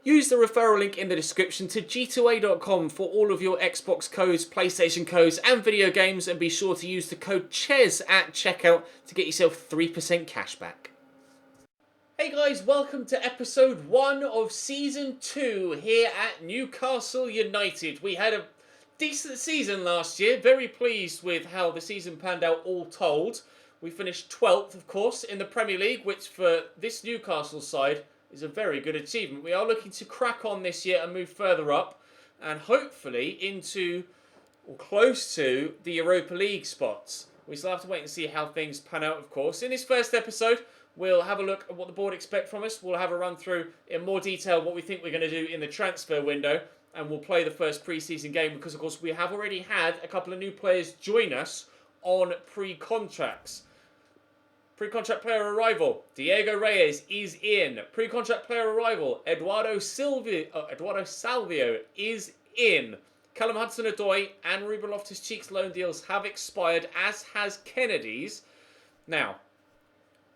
Use the referral link in the description to g2a.com for all of your Xbox codes, PlayStation codes and video games, and be sure to use the code CHES at checkout to get yourself 3% cash back. Hey guys, welcome to episode 1 of season 2 here at Newcastle United. We had a decent season last year, very pleased with how the season panned out all told. We finished 12th, of course, in the Premier League, which for this Newcastle side is a very good achievement. We are looking to crack on this year and move further up and hopefully into or close to the Europa League spots. We still have to wait and see how things pan out, of course. In this first episode, we'll have a look at what the board expect from us. We'll have a run through in more detail what we think we're going to do in the transfer window, and we'll play the first pre-season game because, of course, we have already had a couple of new players join us on pre-contracts. Pre-contract player arrival, Diego Reyes is in. Pre-contract player arrival, Eduardo Salvio is in. Callum Hudson-Odoi and Ruben Loftus-Cheek's loan deals have expired, as has Kennedy's. Now,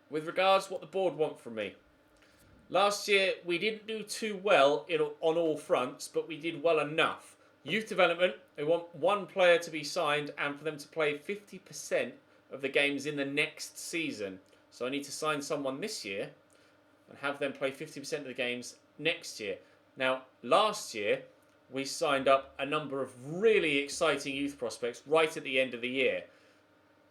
with regards to what the board want from me. Last year, we didn't do too well on all fronts, but we did well enough. Youth development, we want one player to be signed and for them to play 50% of the games in the next season. So I need to sign someone this year and have them play 50% of the games next year. Now, last year, we signed up a number of really exciting youth prospects right at the end of the year.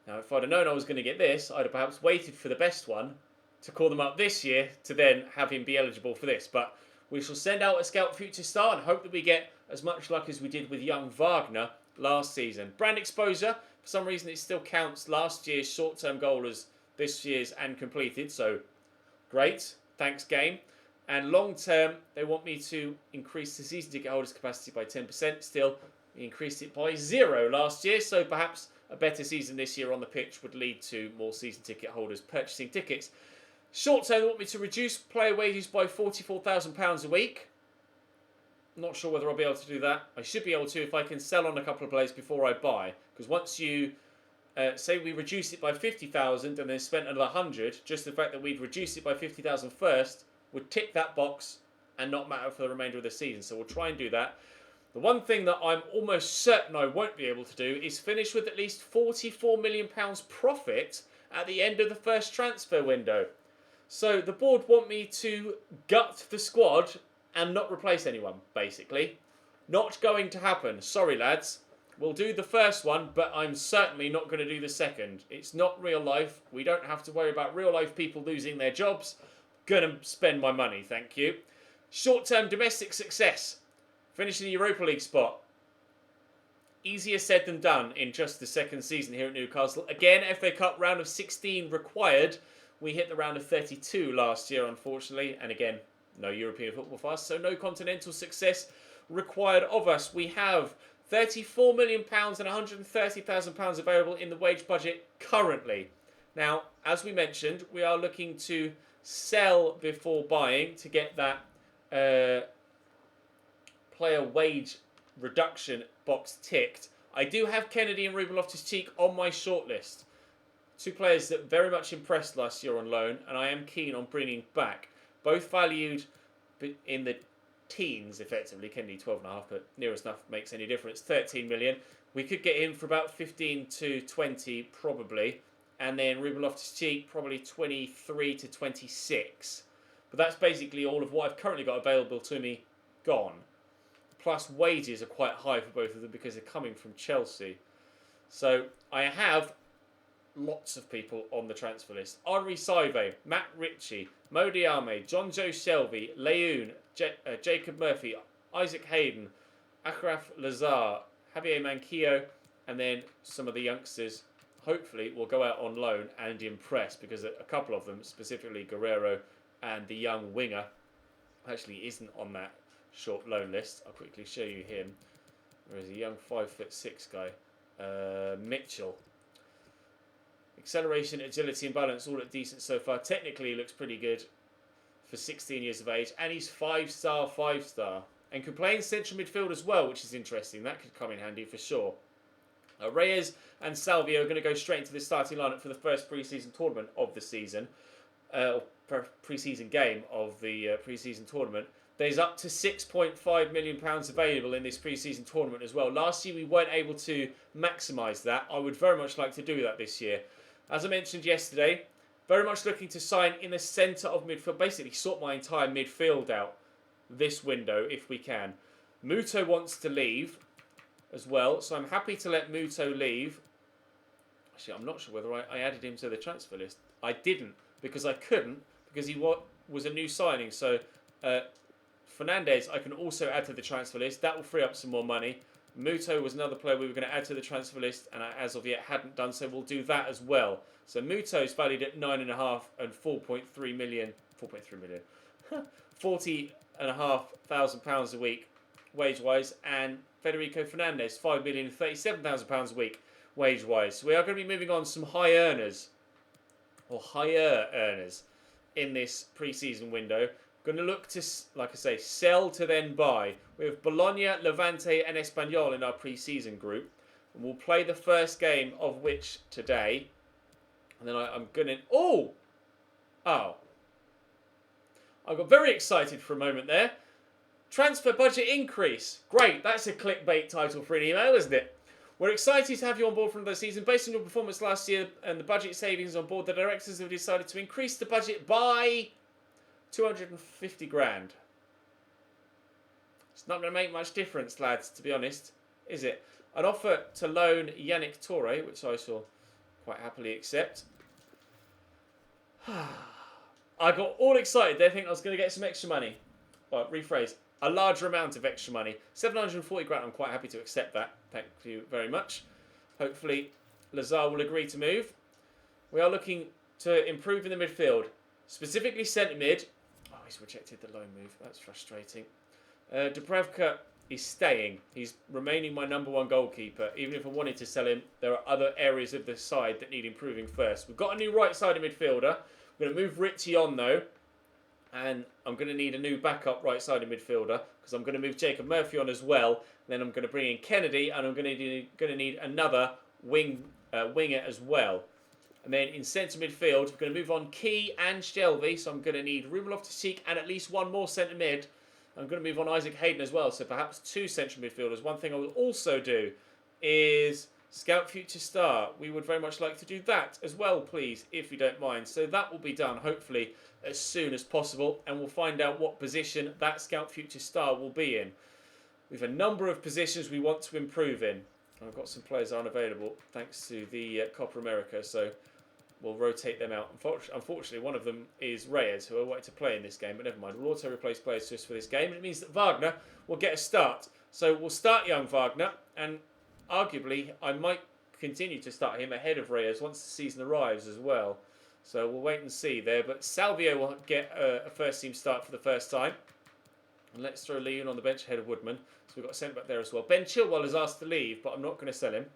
Now, if I'd have known I was going to get this, I'd have perhaps waited for the best one to call them up this year to then have him be eligible for this. But we shall send out a Scout Future Star and hope that we get as much luck as we did with young Wagner last season. Brand exposure. For some reason, it still counts last year's short-term goal as this year's and completed. So, great. Thanks, game. And long-term, they want me to increase the season ticket holders' capacity by 10%. Still, we increased it by 0 last year. So, perhaps a better season this year on the pitch would lead to more season ticket holders purchasing tickets. Short-term, they want me to reduce player wages by £44,000 a week. Not sure whether I'll be able to do that. I should be able to if I can sell on a couple of players before I buy. Because once you say we reduce it by 50,000 and then spent another 100, just the fact that we'd reduce it by 50,000 first would tick that box and not matter for the remainder of the season. So we'll try and do that. The one thing that I'm almost certain I won't be able to do is finish with at least £44 million profit at the end of the first transfer window. So the board want me to gut the squad and not replace anyone, basically. Not going to happen. Sorry, lads. We'll do the first one, but I'm certainly not going to do the second. It's not real life. We don't have to worry about real life people losing their jobs. Gonna spend my money, thank you. Short-term domestic success. Finishing the Europa League spot. Easier said than done in just the second season here at Newcastle. Again, FA Cup round of 16 required. We hit the round of 32 last year, unfortunately. And again, no European football for us, so no continental success required of us. We have £34 million and £130,000 available in the wage budget currently. Now, as we mentioned, we are looking to sell before buying to get that player wage reduction box ticked. I do have Kennedy and Ruben Loftus-Cheek on my shortlist. Two players that very much impressed last year on loan, and I am keen on bringing back. Both valued in the teens, effectively. Kennedy 12.5, but nearest enough makes any difference. 13 million. We could get him for about 15 to 20, probably. And then Ruben Loftus-Cheek, probably 23 to 26. But that's basically all of what I've currently got available to me gone. Plus, wages are quite high for both of them because they're coming from Chelsea. So, I have lots of people on the transfer list. Henri Saive, Matt Ritchie, Mo Diame, John Joe Shelby, Leoun, Jacob Murphy, Isaac Hayden, Achraf Lazar, Javier Manquillo, and then some of the youngsters hopefully will go out on loan and impress, because a couple of them, specifically Guerrero and the young winger, actually isn't on that short loan list. I'll quickly show you him. There is a young 5'6" guy, Mitchell. Acceleration, agility and balance all look decent so far. Technically he looks pretty good for 16 years of age, and he's 5-star. And can play in central midfield as well, which is interesting. That could come in handy for sure. Reyes and Salvio are going to go straight into the starting lineup for the first pre-season tournament of the season. Pre-season game of the pre-season tournament. There's up to £6.5 million available in this pre-season tournament as well. Last year we weren't able to maximise that. I would very much like to do that this year. As I mentioned yesterday, very much looking to sign in the centre of midfield. Basically sort my entire midfield out this window if we can. Muto wants to leave as well, so I'm happy to let Muto leave. Actually, I'm not sure whether I added him to the transfer list. I didn't, because I couldn't, because he was a new signing. So Fernandez I can also add to the transfer list. That will free up some more money. Muto was another player we were going to add to the transfer list, and I, as of yet, hadn't done so. We'll do that as well. So Muto is valued at 9.5 and 4.3 million. 4.3 million. £40,500 a week wage-wise, and Federico Fernandez £5 million, £37,000 a week wage-wise. So we are going to be moving on some high earners, or higher earners, in this pre-season window. Going to look to, like I say, sell to then buy. We have Bologna, Levante and Espanyol in our pre-season group. And we'll play the first game of which today. And then I'm going to... Oh! I got very excited for a moment there. Transfer budget increase. Great, that's a clickbait title for an email, isn't it? We're excited to have you on board for another season. Based on your performance last year and the budget savings on board, the directors have decided to increase the budget by 250 grand. It's not going to make much difference, lads, to be honest, is it? An offer to loan Yannick Touré, which I shall quite happily accept. I got all excited there, thinking I was going to get some extra money. Well, rephrase, a larger amount of extra money. 740 grand, I'm quite happy to accept that. Thank you very much. Hopefully, Lazar will agree to move. We are looking to improve in the midfield, specifically centre mid. Oh, he's rejected the loan move. That's frustrating. Dubravka is staying. He's remaining my number one goalkeeper. Even if I wanted to sell him, there are other areas of the side that need improving first. We've got a new right-sided midfielder. I'm going to move Ritchie on, though. And I'm going to need a new backup right-sided midfielder because I'm going to move Jacob Murphy on as well. And then I'm going to bring in Kennedy, and I'm going to need another winger as well. And then in centre midfield, we're going to move on Key and Shelby. So I'm going to need Ruben Loftus-Cheek and at least one more centre mid. I'm going to move on Isaac Hayden as well. So perhaps two central midfielders. One thing I will also do is scout future star. We would very much like to do that as well, please, if you don't mind. So that will be done, hopefully, as soon as possible. And we'll find out what position that scout future star will be in. We have a number of positions we want to improve in. I've got some players that aren't available thanks to the Copa America. So we'll rotate them out. Unfortunately, one of them is Reyes, who I wanted to play in this game, but never mind. We'll auto-replace players just for this game, and it means that Wagner will get a start. So we'll start young Wagner, and arguably, I might continue to start him ahead of Reyes once the season arrives as well. So we'll wait and see there. But Salvio will get a first-team start for the first time. And let's throw Leon on the bench ahead of Woodman. So we've got a centre-back there as well. Ben Chilwell has asked to leave, but I'm not going to sell him.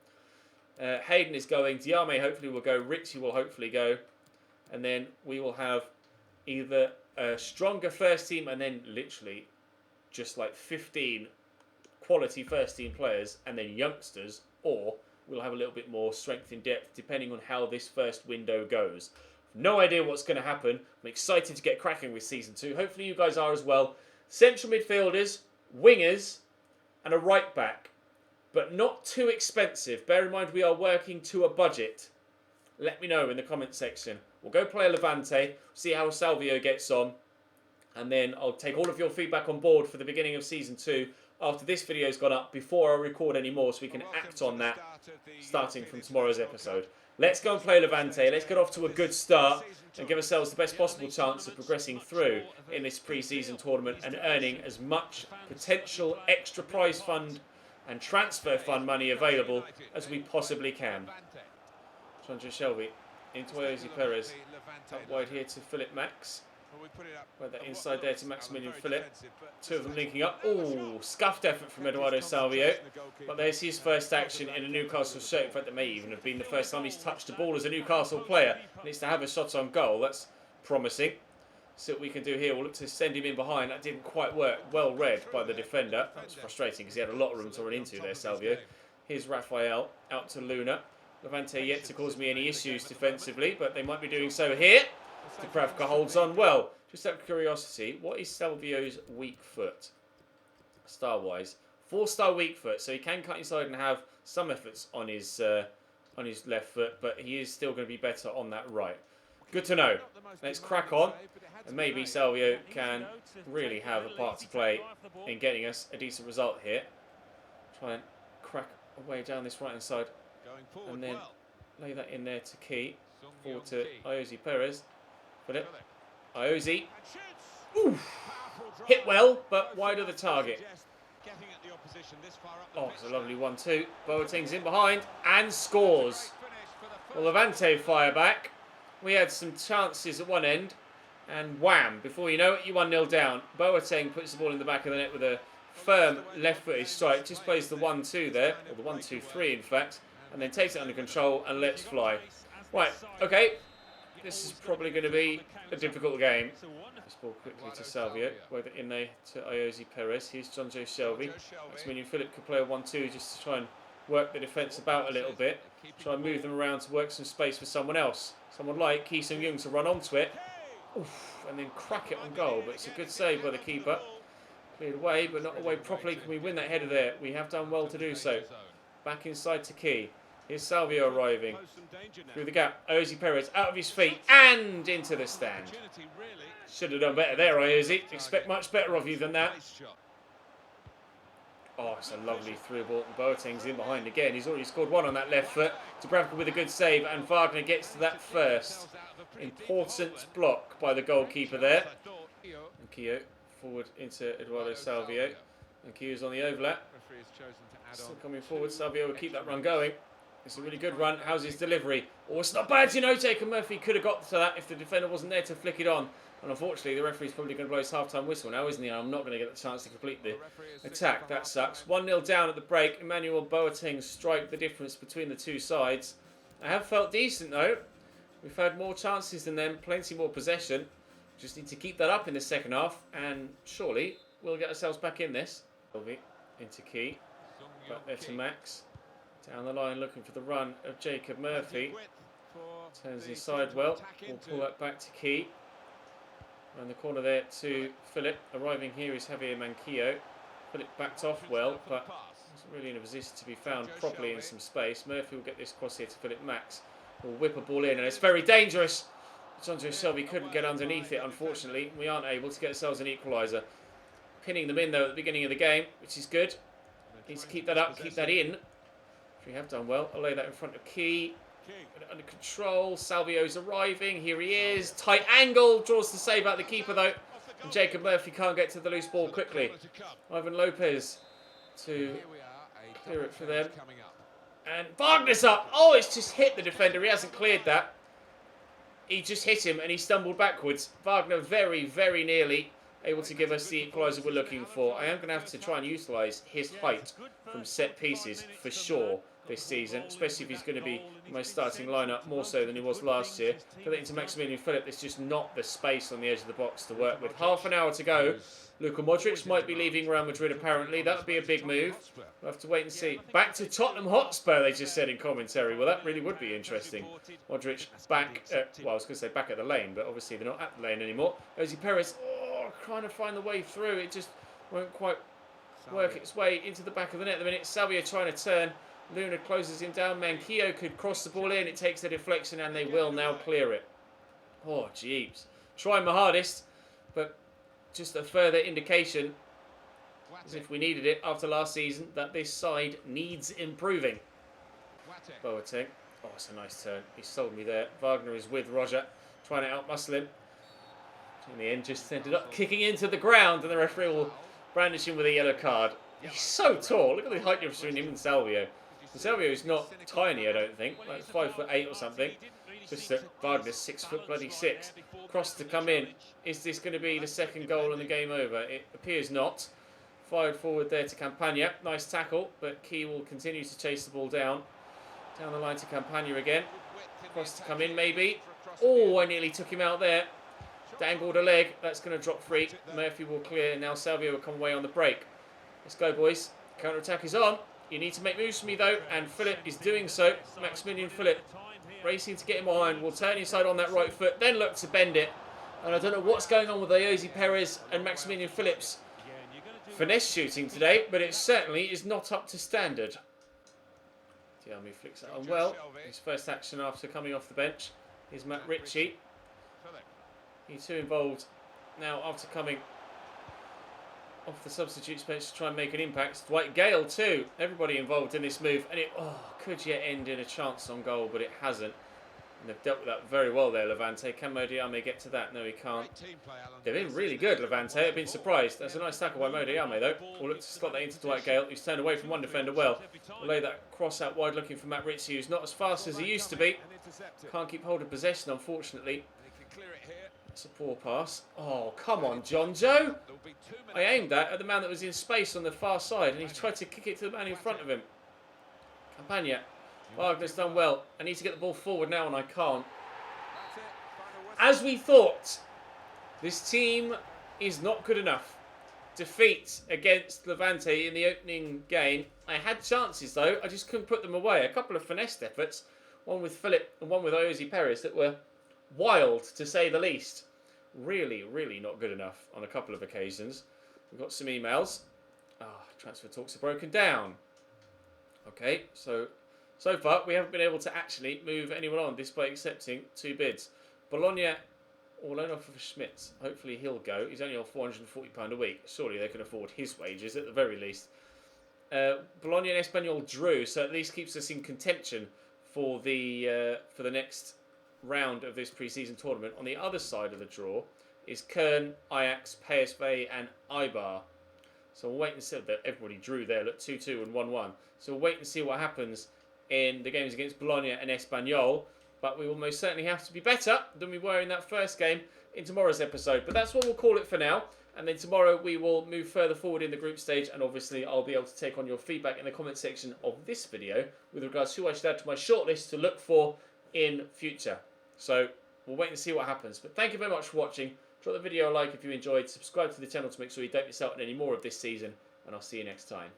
Hayden is going. Diame hopefully will go. Ritchie will hopefully go. And then we will have either a stronger first team and then literally just like 15 quality first team players and then youngsters, or we'll have a little bit more strength in depth depending on how this first window goes. No idea what's going to happen. I'm excited to get cracking with Season 2. Hopefully you guys are as well. Central midfielders, wingers and a right back. But not too expensive. Bear in mind we are working to a budget. Let me know in the comment section. We'll go play Levante, see how Salvio gets on. And then I'll take all of your feedback on board for the beginning of Season 2 after this video's gone up before I record any more so we can act on that starting from tomorrow's episode. Let's go and play Levante. Let's get off to a good start and give ourselves the best possible chance of progressing through in this pre-season tournament and earning as much potential extra prize fund and transfer fund money available as we possibly can. Chandra Shelby into Jose Perez. Up wide here to Philip Max. Right, that inside there to Maximilian Philip. Two of them linking up. Oh, scuffed effort from Eduardo Salvio. But there's his first action in a Newcastle shirt. In fact, it may even have been the first time he's touched a ball as a Newcastle player. Needs to have a shot on goal. That's promising. See what we can do here. We'll look to send him in behind. That didn't quite work. Well read by the defender. That was frustrating because he had a lot of room to run into there, Salvio. Here's Rafael out to Luna. Levante yet to cause me any issues defensively, but they might be doing so here. Dubravka holds on well. Just out of curiosity, what is Salvio's weak foot? Star-wise. 4-star weak foot, so he can cut inside and have some efforts on his left foot, but he is still going to be better on that right. Good to know. Let's crack on, and maybe Salvio can really have a part to play in getting us a decent result here. Try and crack away down this right-hand side, and then lay that in there to Key. Forward to Iosi Perez. Put it. Iosi. Oof. Hit well, but wide of the target. Oh, it's a lovely 1-2. Boateng's in behind and scores. Well, Levante fire back. We had some chances at one end, and wham! Before you know it, you 1-0 down. Boateng puts the ball in the back of the net with a firm left-footed strike. Just plays the 1-2 there, or the 1-2-3 in fact, and then takes it under control and lets fly. Right, okay. This is probably going to be a difficult game. This ball quickly to Salvio. Whether in there to Iosi Perez. Here's John Joe Shelby. Maximilian Philip could play a 1-2 just to try and work the defence about a little bit. Try and move them around to work some space for someone else. Someone like Ki Sung-young to run onto it. Oof, and then crack it on goal. But it's a good save by the keeper. Cleared away, but not away properly. Can we win that header there? We have done well to do so. Back inside to Key. Here's Salvio arriving. Through the gap. Iosi Perez out of his feet and into the stand. Should have done better there, Iosi. Expect much better of you than that. Oh, it's a lovely through ball. Boateng's in behind again. He's already scored one on that left foot. Dubravka with a good save, and Wagner gets to that first. Important block by the goalkeeper there. And Kio forward into Eduardo Salvio. And Kio's on the overlap. Still coming forward. Salvio will keep that run going. It's a really good run. How's his delivery? Oh, it's not bad, you know. Jacob Murphy could have got to that if the defender wasn't there to flick it on. And unfortunately, the referee's probably going to blow his half-time whistle now, isn't he? I'm not going to get the chance to complete the attack. That sucks. 1-0 down at the break. Emmanuel Boateng strike the difference between the two sides. I have felt decent, though. We've had more chances than them. Plenty more possession. Just need to keep that up in the second half. And surely, we'll get ourselves back in this. Into Key. Back there to Max. Down the line looking for the run of Jacob Murphy. Turns inside well. We'll pull that back to Key. Around the corner there to Philip. Arriving here is Javier Manquillo. Philip backed off well, but wasn't really in a position to be found properly in some space. Murphy will get this cross here to Philip Max. Will whip a ball in, and it's very dangerous. John Joe Shelby couldn't get underneath it, unfortunately. We aren't able to get ourselves an equaliser. Pinning them in, though, at the beginning of the game, which is good. Needs to keep that up, keep that in. We have done well. I'll lay that in front of Key. Get it under control. Salvio's arriving. Here he is. Tight angle. Draws the save out the keeper, though. And Jacob Murphy can't get to the loose ball quickly. Ivan Lopez to clear it for them. And Wagner's up. Oh, it's just hit the defender. He hasn't cleared that. He just hit him and he stumbled backwards. Wagner very, very nearly able to give us the equaliser we're looking for. I am going to have to try and utilise his height from set pieces for sure this season, especially if he's going to be in my starting lineup more so than he was last year. Get it into Maximilian Philip. There's just not the space on the edge of the box to work with. Half an hour to go. Luka Modric might be leaving Real Madrid apparently. That would be a big move. We'll have to wait and see. Back to Tottenham Hotspur, they just said in commentary. Well, that really would be interesting. Modric back at, well, I was going to say back at the lane, but obviously they're not at the lane anymore. Iosi Perez, trying to find the way through. It just won't quite work its way into the back of the net at the minute. Salvio trying to turn. Luna closes him down. Manquillo could cross the ball in. It takes the deflection and they will now clear it. Oh, jeeps. Trying my hardest, but just a further indication, as if we needed it after last season, that this side needs improving. Boateng. Oh, it's a nice turn. He sold me there. Wagner is with Roger, trying to outmuscle him. In the end, just ended up kicking into the ground, and the referee will brandish him with a yellow card. He's so tall. Look at the height difference between him and Salvio. And Salvio is not tiny, I don't think. Like 5'8" or something. Just that Wagner's 6'6". Cross to come in. Is this going to be the second goal and the game over? It appears not. Fired forward there to Campagna. Nice tackle, but Key will continue to chase the ball down. Down the line to Campagna again. Cross to come in, maybe. Oh, I nearly took him out there. Dangled a leg. That's going to drop free. Murphy will clear. Now Salvio will come away on the break. Let's go, boys. Counter-attack is on. You need to make moves for me, though. And Philip is doing so. Maximilian Philip racing to get him on. Will turn inside on that right foot. Then look to bend it. And I don't know what's going on with Ayoze Perez and Maximilian Phillips' finesse shooting today, but it certainly is not up to standard. Diame flicks it on well. His first action after coming off the bench is Matt Ritchie. He too involved now after coming off the substitutes bench to try and make an impact. Dwight Gale too. Everybody involved in this move, and it could yet end in a chance on goal, but it hasn't. And they've dealt with that very well there, Levante. Can Mo Diame get to that? No, he can't. They've been really good, Levante. I've been surprised. That's a nice tackle by Mo Diame, though. We'll look to slot that into Dwight Gale, who's turned away from one defender well. We'll lay that cross out wide looking for Matt Ritchie, who's not as fast as he used to be. Can't keep hold of possession, unfortunately. That's a poor pass. Oh, come on, John Joe. I aimed that at the man that was in space on the far side, and he tried to kick it to the man in front of him. Campagna. Wagner's done well. I need to get the ball forward now, and I can't. As we thought, this team is not good enough. Defeat against Levante in the opening game. I had chances, though. I just couldn't put them away. A couple of finessed efforts. One with Philip and one with Ayoze Perez that were wild, to say the least. Really, really not good enough on a couple of occasions. We've got some emails. Transfer talks are broken down. Okay, so far we haven't been able to actually move anyone on despite accepting 2 bids. Bologna all loan offer for Schmitz. Hopefully he'll go. He's only on £440 a week. Surely they can afford his wages at the very least. Bologna and Espanyol drew, so at least keeps us in contention for the next round of this pre-season tournament. On the other side of the draw is Köln, Ajax, PSV and Eibar. So we'll wait and see. That everybody drew there. Look, 2-2 and 1-1. So we'll wait and see what happens in the games against Bologna and Espanyol. But we will most certainly have to be better than we were in that first game in tomorrow's episode. But that's what we'll call it for now. And then tomorrow we will move further forward in the group stage. And obviously I'll be able to take on your feedback in the comment section of this video with regards to who I should add to my shortlist to look for in future. So we'll wait and see what happens. But thank you very much for watching. Drop the video a like if you enjoyed. Subscribe to the channel to make sure you don't miss out on any more of this season. And I'll see you next time.